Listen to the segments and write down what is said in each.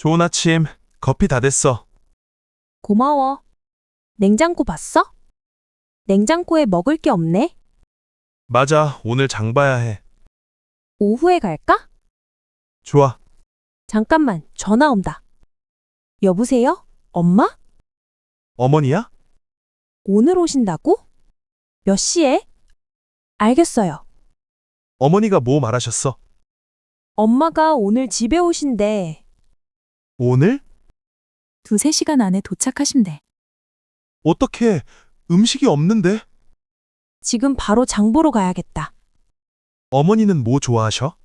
좋은 아침. 커피 다 됐어. 고마워. 냉장고 봤어? 냉장고에 먹을 게 없네. 맞아, 오늘 장 봐야 해. 오후에 갈까? 좋아. 잠깐만, 전화 온다. 여보세요? 엄마? 어머니야? 오늘 오신다고? 몇 시에? 알겠어요. 어머니가 뭐 말하셨어? 엄마가 오늘 집에 오신대. 오늘? 2~3시간 안에 도착하신대. 어떻게 음식이 없는데? 지금 바로 장 보러 가야겠다. 어머니는 뭐 좋아하셔?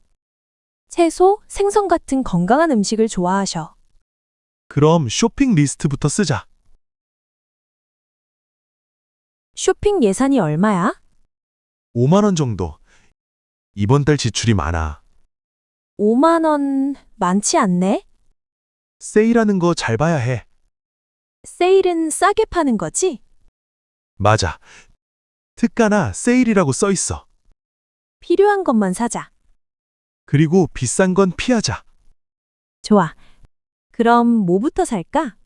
채소, 생선 같은 건강한 음식을 좋아하셔. 그럼 쇼핑 리스트부터 쓰자. 쇼핑 예산이 얼마야? 5만 원 정도. 이번 달 지출이 많아. 5만 원 많지 않네? 세일하는 거 잘 봐야 해. 세일은 싸게 파는 거지? 맞아. 특가나 세일이라고 써 있어. 필요한 것만 사자. 그리고 비싼 건 피하자. 좋아. 그럼 뭐부터 살까?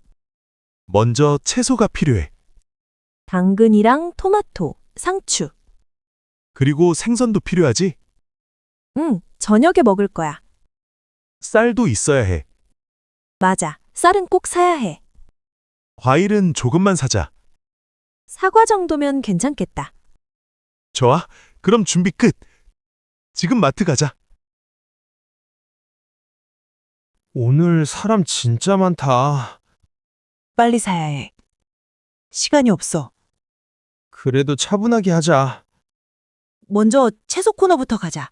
먼저 채소가 필요해. 당근이랑 토마토, 상추. 그리고 생선도 필요하지? 응, 저녁에 먹을 거야. 쌀도 있어야 해. 맞아. 쌀은 꼭 사야 해. 과일은 조금만 사자. 사과 정도면 괜찮겠다. 좋아. 그럼 준비 끝. 지금 마트 가자. 오늘 사람 진짜 많다. 빨리 사야 해. 시간이 없어. 그래도 차분하게 하자. 먼저 채소 코너부터 가자.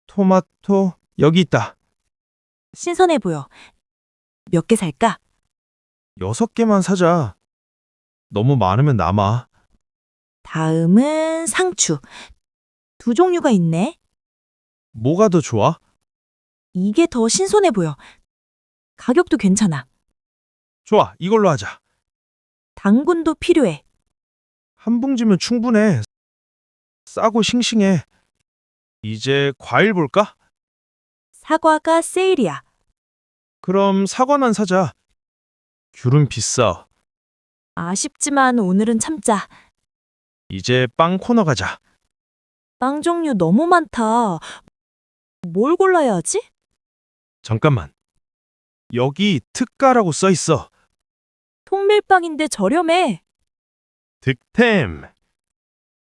토마토 여기 있다. 신선해 보여. 몇 개 살까? 6개만 사자. 너무 많으면 남아. 다음은 상추. 2종류가 있네. 뭐가 더 좋아? 이게 더 신선해 보여. 가격도 괜찮아. 좋아, 이걸로 하자. 당근도 필요해. 한 봉지면 충분해. 싸고 싱싱해. 이제 과일 볼까? 사과가 세일이야. 그럼 사과만 사자. 귤은 비싸. 아쉽지만 오늘은 참자. 이제 빵 코너 가자. 빵 종류 너무 많다. 뭘 골라야 하지? 잠깐만. 여기 특가라고 써 있어. 통밀빵인데 저렴해. 득템.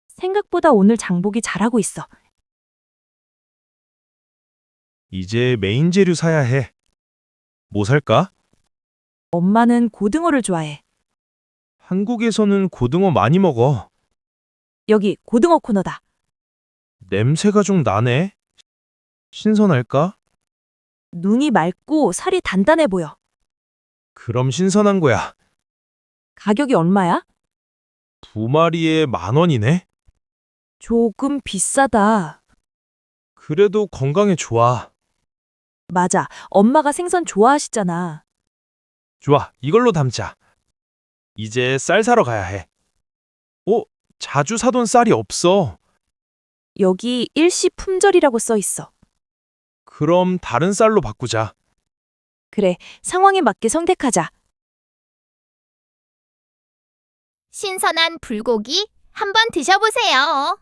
생각보다 오늘 장보기 잘하고 있어. 이제 메인 재료 사야 해. 뭐 살까? 엄마는 고등어를 좋아해. 한국에서는 고등어 많이 먹어. 여기 고등어 코너다. 냄새가 좀 나네. 신선할까? 눈이 맑고 살이 단단해 보여. 그럼 신선한 거야. 가격이 얼마야? 2마리에 10,000원이네. 조금 비싸다. 그래도 건강에 좋아. 맞아. 엄마가 생선 좋아하시잖아. 좋아, 이걸로 담자. 이제 쌀 사러 가야 해. 자주 사던 쌀이 없어. 여기 일시 품절이라고 써 있어. 그럼 다른 쌀로 바꾸자. 그래, 상황에 맞게 선택하자. 신선한 불고기 한번 드셔보세요.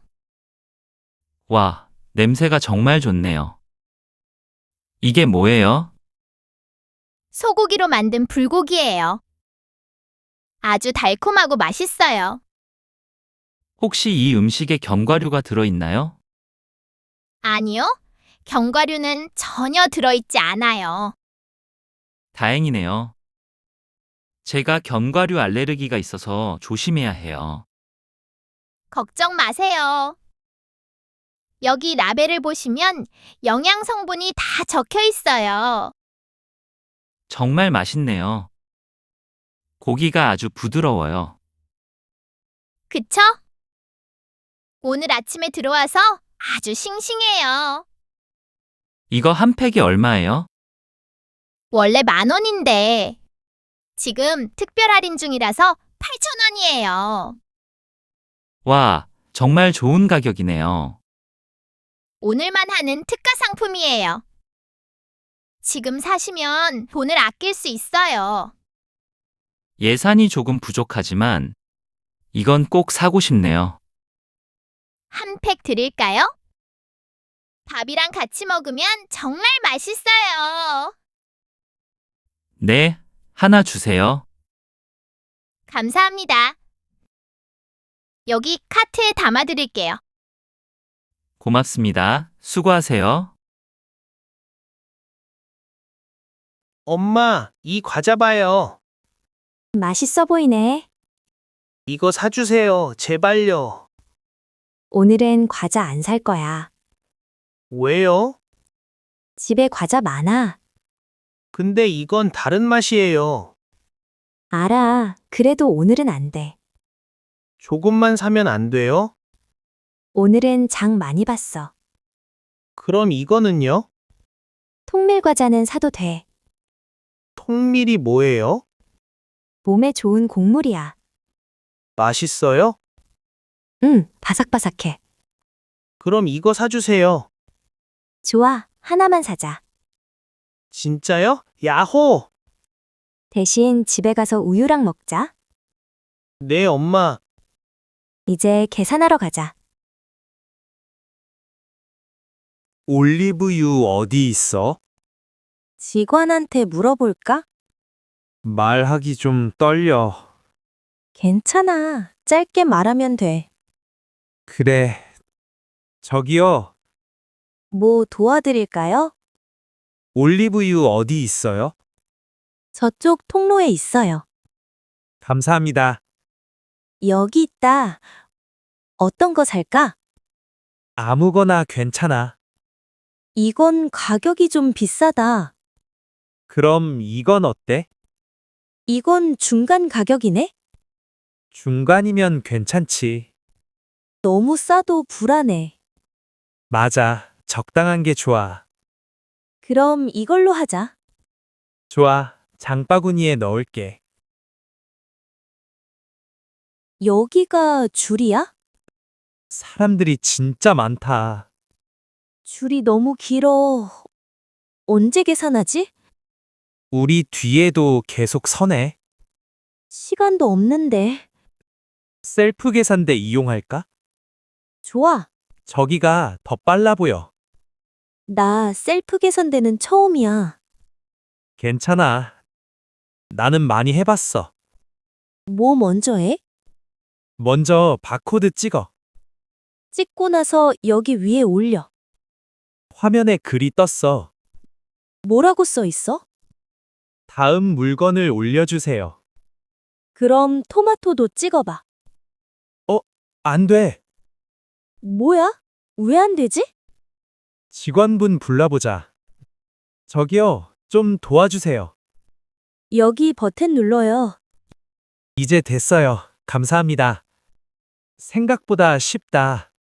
와, 냄새가 정말 좋네요. 이게 뭐예요? 소고기로 만든 불고기예요. 아주 달콤하고 맛있어요. 혹시 이 음식에 견과류가 들어있나요? 아니요, 견과류는 전혀 들어있지 않아요. 다행이네요. 제가 견과류 알레르기가 있어서 조심해야 해요. 걱정 마세요. 여기 라벨을 보시면 영양 성분이 다 적혀 있어요. 정말 맛있네요. 고기가 아주 부드러워요. 그쵸? 오늘 아침에 들어와서 아주 싱싱해요. 이거 한 팩이 얼마예요? 원래 10,000원인데 지금 특별 할인 중이라서 8,000원이에요. 와, 정말 좋은 가격이네요. 오늘만 하는 특가 상품이에요. 지금 사시면 돈을 아낄 수 있어요. 예산이 조금 부족하지만 이건 꼭 사고 싶네요. 한 팩 드릴까요? 밥이랑 같이 먹으면 정말 맛있어요. 네, 하나 주세요. 감사합니다. 여기 카트에 담아드릴게요. 고맙습니다. 수고하세요. 엄마, 이 과자 봐요. 맛있어 보이네. 이거 사주세요. 제발요. 오늘은 과자 안 살 거야. 왜요? 집에 과자 많아. 근데 이건 다른 맛이에요. 알아. 그래도 오늘은 안 돼. 조금만 사면 안 돼요? 오늘은 장 많이 봤어. 그럼 이거는요? 통밀 과자는 사도 돼. 통밀이 뭐예요? 몸에 좋은 곡물이야. 맛있어요? 응, 바삭바삭해. 그럼 이거 사주세요. 좋아, 하나만 사자. 진짜요? 야호! 대신 집에 가서 우유랑 먹자. 네, 엄마. 이제 계산하러 가자. 올리브유 어디 있어? 직원한테 물어볼까? 말하기 좀 떨려. 괜찮아. 짧게 말하면 돼. 그래. 저기요, 뭐 도와드릴까요? 올리브유 어디 있어요? 저쪽 통로에 있어요. 감사합니다. 여기 있다. 어떤 거 살까? 아무거나 괜찮아. 이건 가격이 좀 비싸다. 그럼 이건 어때? 이건 중간 가격이네? 중간이면 괜찮지. 너무 싸도 불안해. 맞아. 적당한 게 좋아. 그럼 이걸로 하자. 좋아. 장바구니에 넣을게. 여기가 줄이야? 사람들이 진짜 많다. 줄이 너무 길어. 언제 계산하지? 우리 뒤에도 계속 서네. 시간도 없는데. 셀프 계산대 이용할까? 좋아. 저기가 더 빨라 보여. 나 셀프 계산대는 처음이야. 괜찮아. 나는 많이 해봤어. 뭐 먼저 해? 먼저 바코드 찍어. 찍고 나서 여기 위에 올려. 화면에 글이 떴어. 뭐라고 써 있어? 다음 물건을 올려주세요. 그럼 토마토도 찍어봐. 안 돼. 뭐야? 왜 안 되지? 직원분 불러보자. 저기요, 좀 도와주세요. 여기 버튼 눌러요. 이제 됐어요. 감사합니다. 생각보다 쉽다.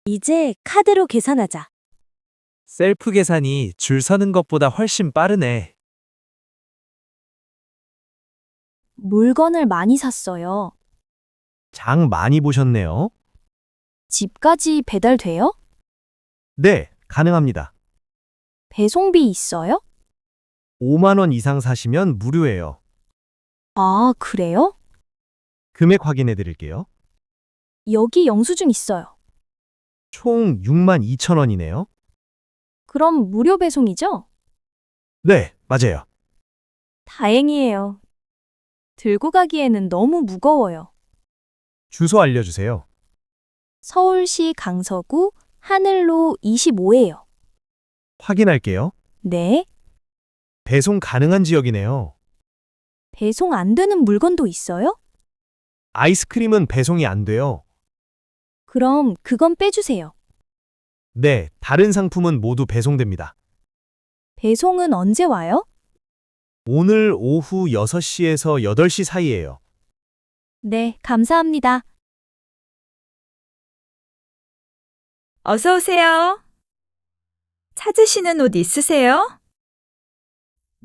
이제 카드로 계산하자. 셀프 계산이 줄 서는 것보다 훨씬 빠르네. 물건을 많이 샀어요. 장 많이 보셨네요. 집까지 배달돼요? 네, 가능합니다. 배송비 있어요? 5만 원 이상 사시면 무료예요. 아, 그래요? 금액 확인해 드릴게요. 여기 영수증 있어요. 총 6만 2천 원이네요. 그럼 무료 배송이죠? 네, 맞아요. 다행이에요. 들고 가기에는 너무 무거워요. 주소 알려주세요. 서울시 강서구 하늘로 25예요. 확인할게요. 네, 배송 가능한 지역이네요. 배송 안 되는 물건도 있어요? 아이스크림은 배송이 안 돼요. 그럼 그건 빼주세요. 네, 다른 상품은 모두 배송됩니다. 배송은 언제 와요? 오늘 오후 6시에서 8시 사이예요. 네, 감사합니다. 어서 오세요. 찾으시는 옷 있으세요?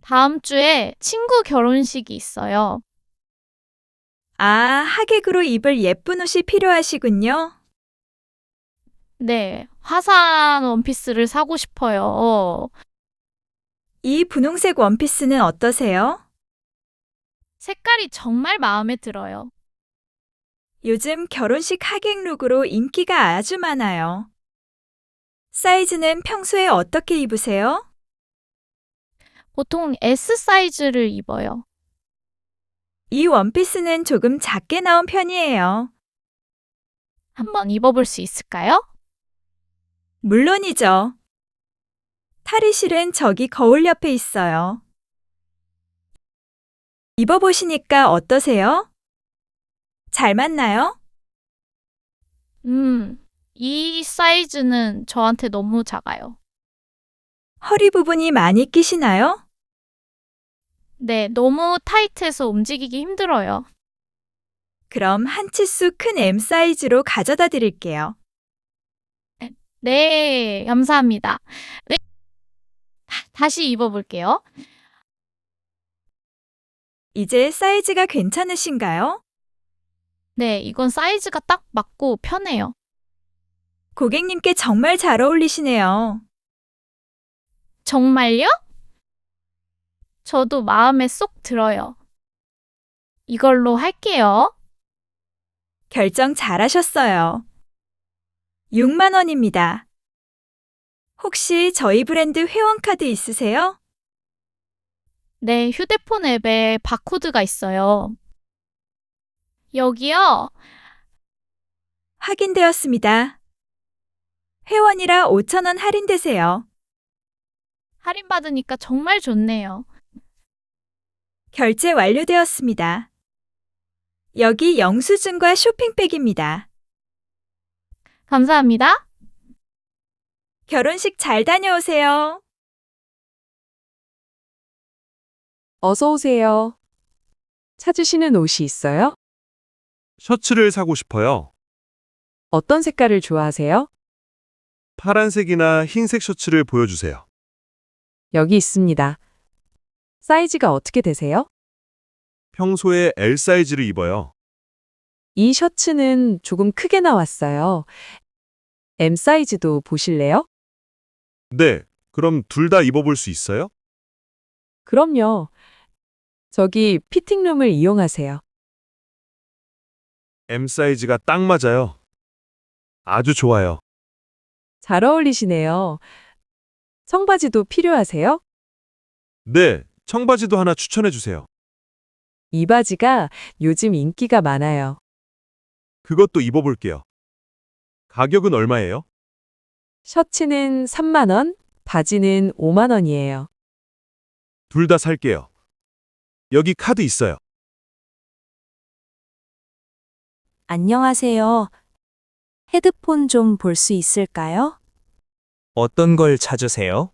다음 주에 친구 결혼식이 있어요. 아, 하객으로 입을 예쁜 옷이 필요하시군요. 네, 화사한 원피스를 사고 싶어요. 이 분홍색 원피스는 어떠세요? 색깔이 정말 마음에 들어요. 요즘 결혼식 하객 룩으로 인기가 아주 많아요. 사이즈는 평소에 어떻게 입으세요? 보통 S 사이즈를 입어요. 이 원피스는 조금 작게 나온 편이에요. 한번 입어볼 수 있을까요? 물론이죠. 탈의실은 저기 거울 옆에 있어요. 입어보시니까 어떠세요? 잘 맞나요? 이 사이즈는 저한테 너무 작아요. 허리 부분이 많이 끼시나요? 네, 너무 타이트해서 움직이기 힘들어요. 그럼 한 치수 큰 M 사이즈로 가져다 드릴게요. 네, 감사합니다. 네, 다시 입어볼게요. 이제 사이즈가 괜찮으신가요? 네, 이건 사이즈가 딱 맞고 편해요. 고객님께 정말 잘 어울리시네요. 정말요? 저도 마음에 쏙 들어요. 이걸로 할게요. 결정 잘하셨어요. 6만 원입니다. 혹시 저희 브랜드 회원카드 있으세요? 네, 휴대폰 앱에 바코드가 있어요. 여기요. 확인되었습니다. 회원이라 5천 원 할인되세요. 할인받으니까 정말 좋네요. 결제 완료되었습니다. 여기 영수증과 쇼핑백입니다. 감사합니다. 결혼식 잘 다녀오세요. 어서 오세요. 찾으시는 옷이 있어요? 셔츠를 사고 싶어요. 어떤 색깔을 좋아하세요? 파란색이나 흰색 셔츠를 보여주세요. 여기 있습니다. 사이즈가 어떻게 되세요? 평소에 L 사이즈를 입어요. 이 셔츠는 조금 크게 나왔어요. M 사이즈도 보실래요? 네, 그럼 둘 다 입어볼 수 있어요? 그럼요. 저기 피팅룸을 이용하세요. M 사이즈가 딱 맞아요. 아주 좋아요. 잘 어울리시네요. 청바지도 필요하세요? 네, 청바지도 하나 추천해 주세요. 이 바지가 요즘 인기가 많아요. 그것도 입어볼게요. 가격은 얼마예요? 셔츠는 3만 원, 바지는 5만 원이에요. 둘 다 살게요. 여기 카드 있어요. 안녕하세요. 헤드폰 좀 볼 수 있을까요? 어떤 걸 찾으세요?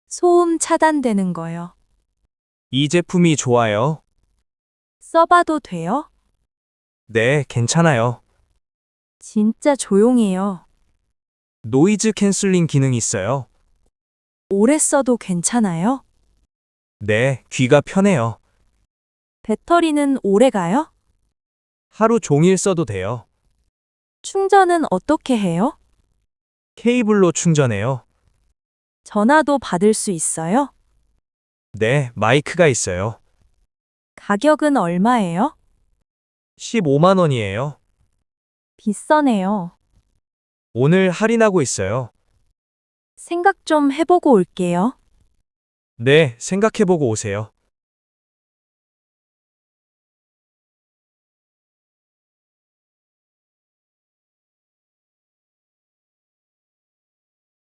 소음 차단되는 거요. 이 제품이 좋아요. 써봐도 돼요? 네, 괜찮아요. 진짜 조용해요. 노이즈 캔슬링 기능 있어요. 오래 써도 괜찮아요? 네, 귀가 편해요. 배터리는 오래 가요? 하루 종일 써도 돼요. 충전은 어떻게 해요? 케이블로 충전해요. 전화도 받을 수 있어요? 네, 마이크가 있어요. 가격은 얼마예요? 15만 원이에요. 비싸네요. 오늘 할인하고 있어요. 생각 좀 해보고 올게요. 네, 생각해보고 오세요.